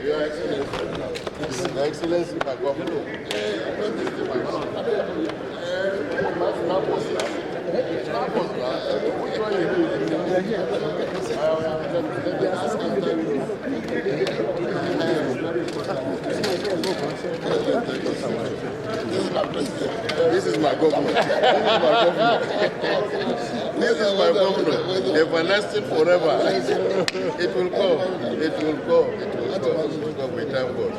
Your Excellency. Your Excellency, my governor. This is my governor. This is my governor. Everlasting forever. It will go. It will go. It will go. We thank God.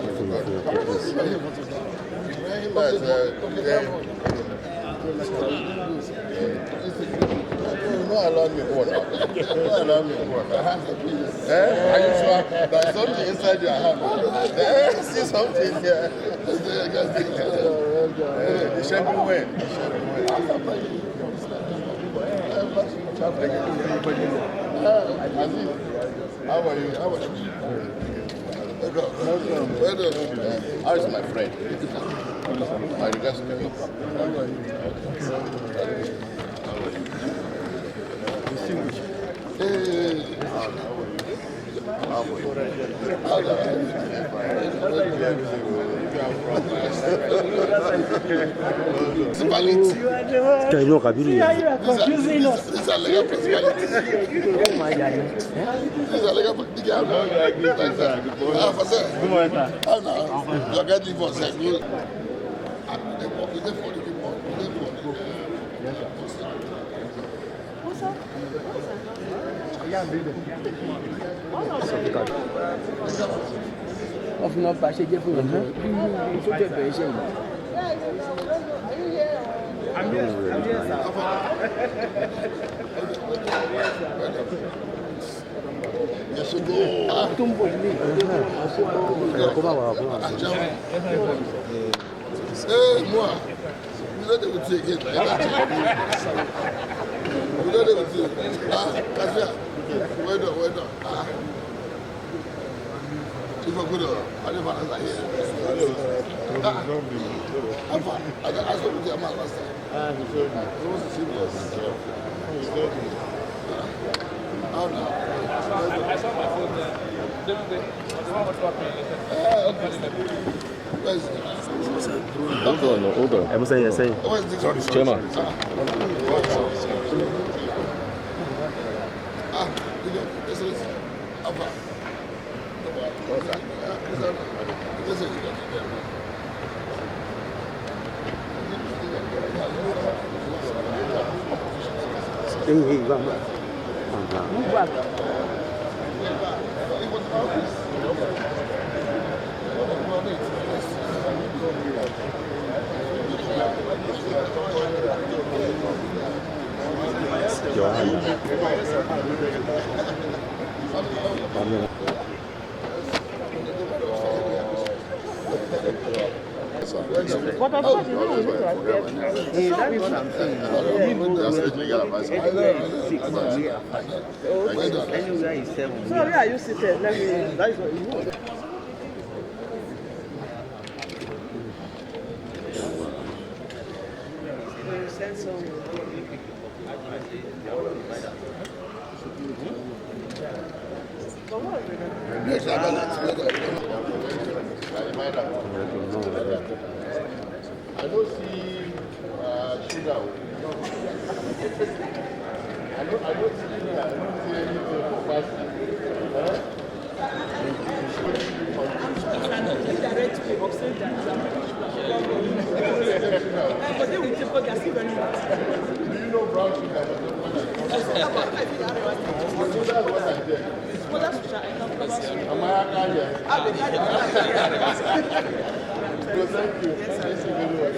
Don't allow me water. Don't allow me water. Are you sure? There's something inside your hand. See something here. The champion way. How are you? How is my friend? My regards to you. Kabiru. You are confusing us. These are legal principalities. These are legal moi, vous êtes vous dire Hold on. I'm saying. Chairman. What of course, you know, that is what I'm saying. Anywhere is 7. So where are you seated? Let me. That is what you know. Send some. I don't see sugar. I don't see anything for fasting. Do you know brown sugar? That's what I did. Thank you. Thank you very much.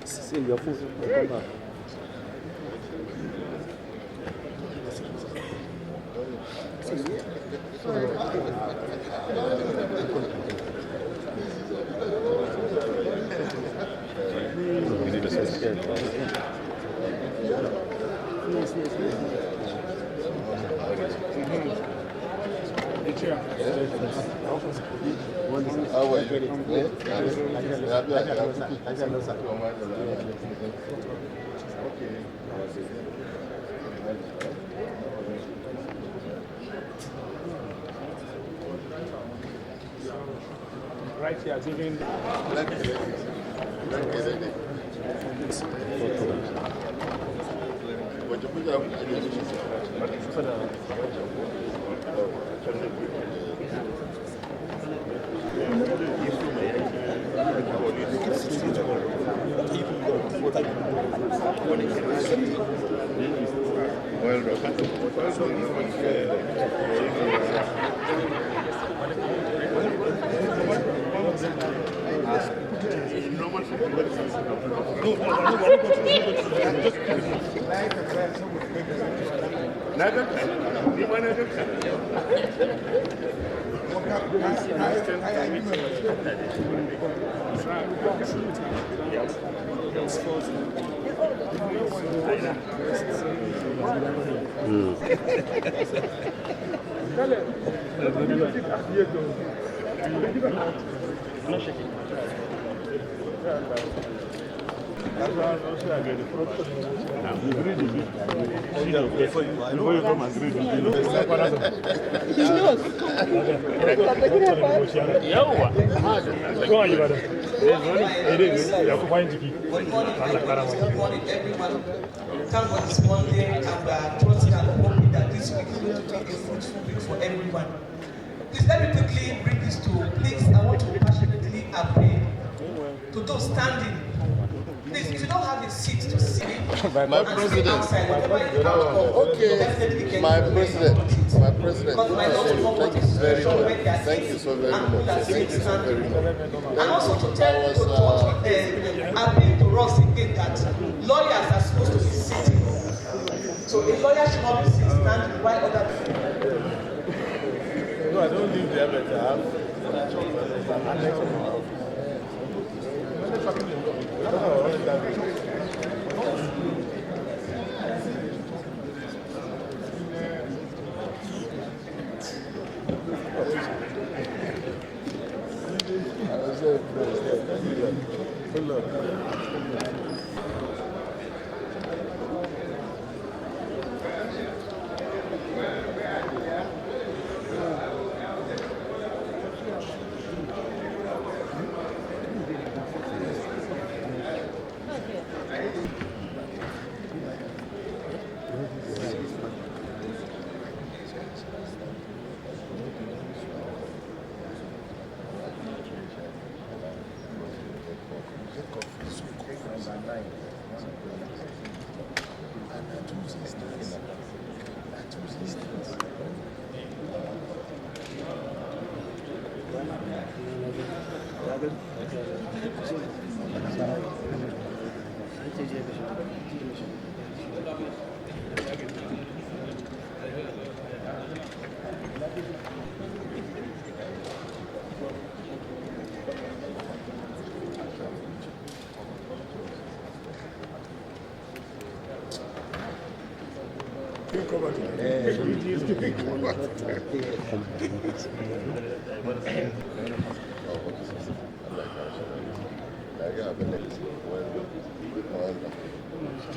C'est your food. How are you? Right here, giving. Go on, Ibadan. It is. You have to find the key. Good morning, everyone. Thank God it's Monday, and we are trusting and hoping that this week is going to be a fruitful week for everyone. Please let me quickly bring this to. Please, I want to passionately appeal to those standing. Please, if you don't have a seat to sit, My president. outside, whatever you have, Okay. definitely get My it. president. My president. Because my daughter Thank you very much. Thank you so very much. Thank you so very much. And also to tell you to appeal to us again that lawyers are supposed to be sitting. So a lawyer should not be sitting standing while other people. No, I don't live there, but I have.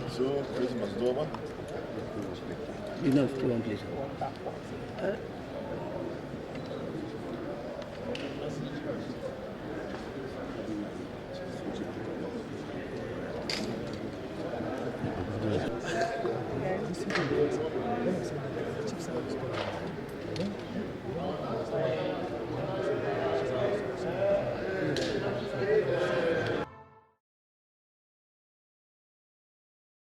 So, Christmas is over? You know, still one place.